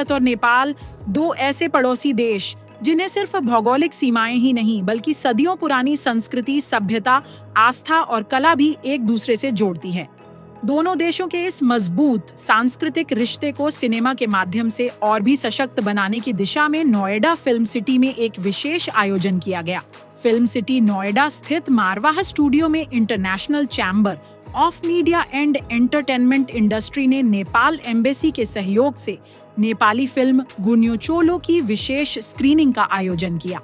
भारत और नेपाल दो ऐसे पड़ोसी देश जिन्हें सिर्फ भौगोलिक सीमाएं ही नहीं बल्कि सदियों पुरानी संस्कृति, सभ्यता, आस्था और कला भी एक दूसरे से जोड़ती है। दोनों देशों के इस मजबूत सांस्कृतिक रिश्ते को सिनेमा के माध्यम से और भी सशक्त बनाने की दिशा में नोएडा फिल्म सिटी में एक विशेष आयोजन किया गया। फिल्म सिटी नोएडा स्थित मारवाह स्टूडियो में international chamber of media and entertainment industry ने नेपाल एम्बेसी के सहयोग से नेपाली फिल्म गुन्योचोलो की विशेष स्क्रीनिंग का आयोजन किया।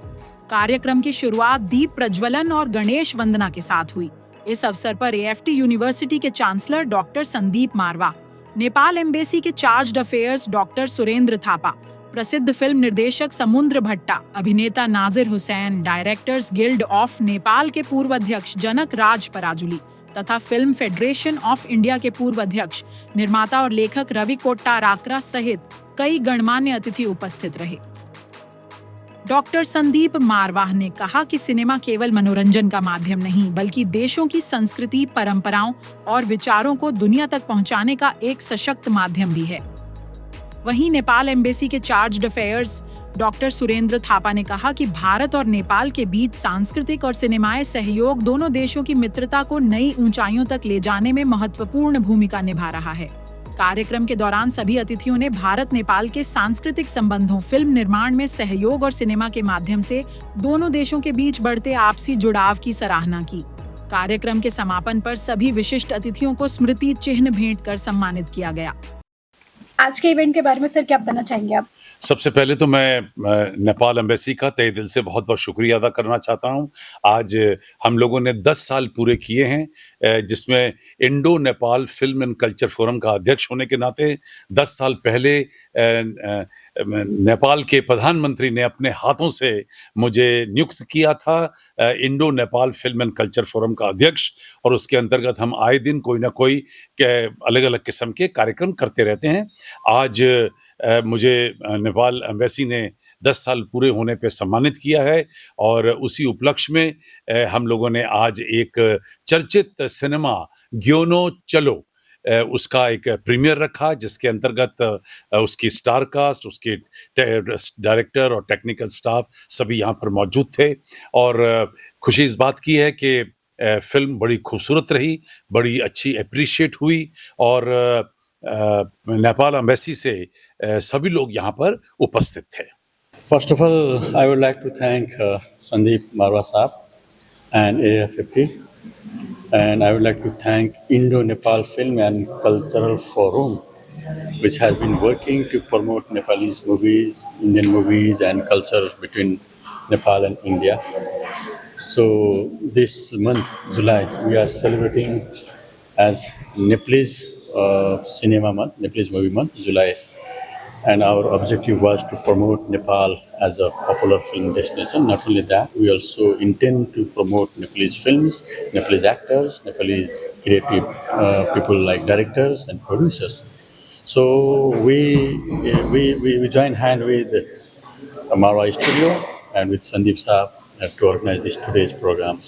कार्यक्रम की शुरुआत दीप प्रज्वलन और गणेश वंदना के साथ हुई। इस अवसर पर एएफटी यूनिवर्सिटी के chancellor doctor Sandeep Marwah, Nepal embassy के chargé d'affaires doctor Surendra Thapa, प्रसिद्ध फिल्म निर्देशक समुद्र भट्टा, अभिनेता Nazir Hussain, directors guild of Nepal के पूर्व अध्यक्ष जनक राज पराजुली तथा फिल्म फेडरेशन ऑफ इंडिया के पूर्व अध्यक्ष, निर्माता और लेखक रवि कोट्टाराकरा सहित कई गणमान्य अतिथि उपस्थित रहे। डॉक्टर संदीप मारवाह ने कहा कि सिनेमा केवल मनोरंजन का माध्यम नहीं बल्कि देशों की संस्कृति, परंपराओं और विचारों को दुनिया तक पहुंचाने का एक सशक्त माध्यम भी है। वहीं नेपाल एम्बेसी के chargé d'affaires doctor Surendra Thapa ने कहा कि भारत और नेपाल के बीच सांस्कृतिक और सिनेमाई सहयोग दोनों देशों की मित्रता को नई ऊंचाइयों तक ले जाने में महत्वपूर्ण भूमिका निभा रहा है। कार्यक्रम के दौरान सभी अतिथियों ने भारत नेपाल के सांस्कृतिक संबंधों, फिल्म निर्माण में सहयोग और सिनेमा के माध्यम से दोनों देशों के बीच बढ़ते आपसी जुड़ाव की सराहना की। कार्यक्रम के समापन पर सभी विशिष्ट अतिथियों को स्मृति चिन्ह भेंट कर सम्मानित किया गया। आज के इवेंट के बारे में सर क्या बताना चाहेंगे आप? सबसे पहले तो मैं नेपाल एम्बेसी का तहे दिल से बहुत बहुत शुक्रिया अदा करना चाहता हूं। आज हम लोगों ने 10 साल पूरे किए हैं, जिसमें Indo Nepal film and culture forum का अध्यक्ष होने के नाते 10 साल पहले नेपाल के प्रधानमंत्री ने अपने हाथों से मुझे नियुक्त किया था Indo Nepal film and culture forum का अध्यक्ष, और उसके अंतर्गत हम आए दिन कोई ना कोई अलग अलग किस्म के कार्यक्रम करते रहते हैं। आज मुझे नेपाल एम्बेसी ने 10 साल पूरे होने पे सम्मानित किया है और उसी उपलक्ष्य में हम लोगों ने आज एक चर्चित सिनेमा गुन्योचोलो उसका एक प्रीमियर रखा, जिसके अंतर्गत उसकी स्टार कास्ट, उसके डायरेक्टर और टेक्निकल स्टाफ सभी यहाँ पर मौजूद थे। और खुशी इस बात की है कि फिल्म बड़ी खूबसूरत रही, बड़ी अच्छी अप्रिशिएट हुई और नेपाल एम्बेसी से सभी लोग यहाँ पर उपस्थित थे। First of all, I would like to thank Sandeep Marwa Saab and AFFP, and I would like to thank Indo-Nepal Film and Cultural Forum, which has been working to promote Nepalese movies, Indian movies and culture between Nepal and India. So this month, July, we are celebrating as Nepalese Cinema Month, Nepalese Movie Month, July. And our objective was to promote Nepal as a popular film destination. Not only that, we also intend to promote Nepalese films, Nepalese actors, Nepalese creative people like directors and producers. So we joined hand with Marwa Studio and with Sandeep Saab to organize today's program.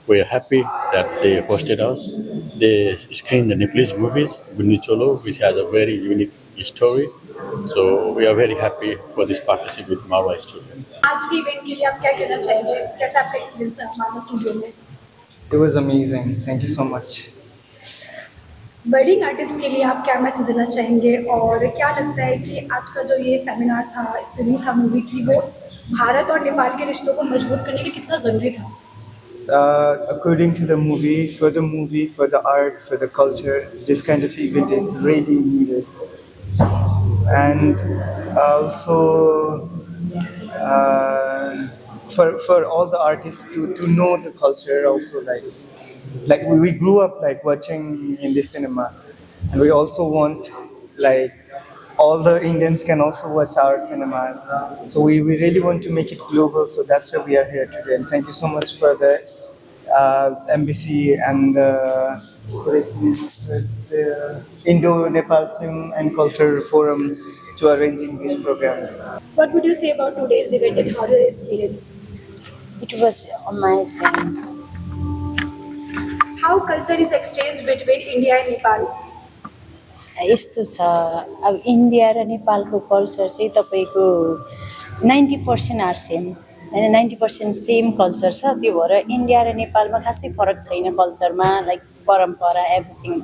We are happy that they hosted us. They screened the Nepalese movies, Gunyucholo, which has a very unique story. So we are very happy for this partnership with Marwa Studio. आज के event के लिए आप क्या कहना चाहेंगे? कैसा आपका एक्सपीरियंस रहा मारवा स्टूडियो में? It was amazing. Thank you so much. Budding artist के लिए आप क्या मैसेज देना चाहेंगे और क्या लगता है कि आज का जो ये सेमिनार था, स्क्रीनिंग था मूवी की, वो भारत और नेपाल के रिश्तों को मजबूत करने के लिए कितना ज़रूरी था? According to the movie, for the art, for the culture, this kind of event is really needed. And also for all the artists to know the culture also, like we grew up like watching in the cinema, and we also want like all the Indians can also watch our cinemas, so we really want to make it global, so that's why we are here today. And thank you so much for the embassy and the Indo-Nepal Film and Culture Forum to arranging this program. What would you say about today's event and how did you experience? It was amazing. How culture is exchanged between India and Nepal? यस्तो छ अब India र नेपालको culture चाहिँ तपाईँको 90% are same होइन 90% same culture छ त्यो भएर इन्डिया र नेपालमा खासै फरक छैन कल्चरमा लाइक परम्परा एभ्रिथिङ